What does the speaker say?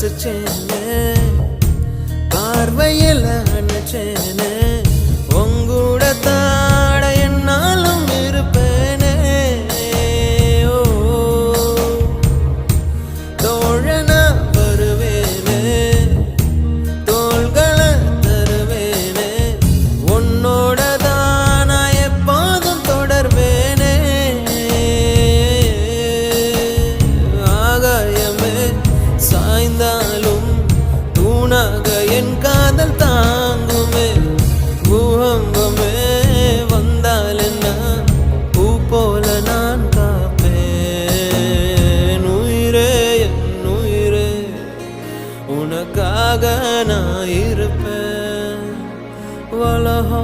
ரசிச்சேனே பார்வையில் நினைச்சேனே உங்கூட தாட என்னாலும் இருப்பேனே ஓ தோழனா வருவேனே தோள்களை தருவேனே உன்னோட தான் நான் எப்போதும் தொடர்வேனே ஆகாயமே சாய்ந்தாலும் தூணாக என் காதல் தாங்குமே பூகம்பமே வந்தால் என்ன பூ போல நான் காப்பேன் உயிரே என் உயிரே உனக்காக நான் இருப்பேன் வலஹோ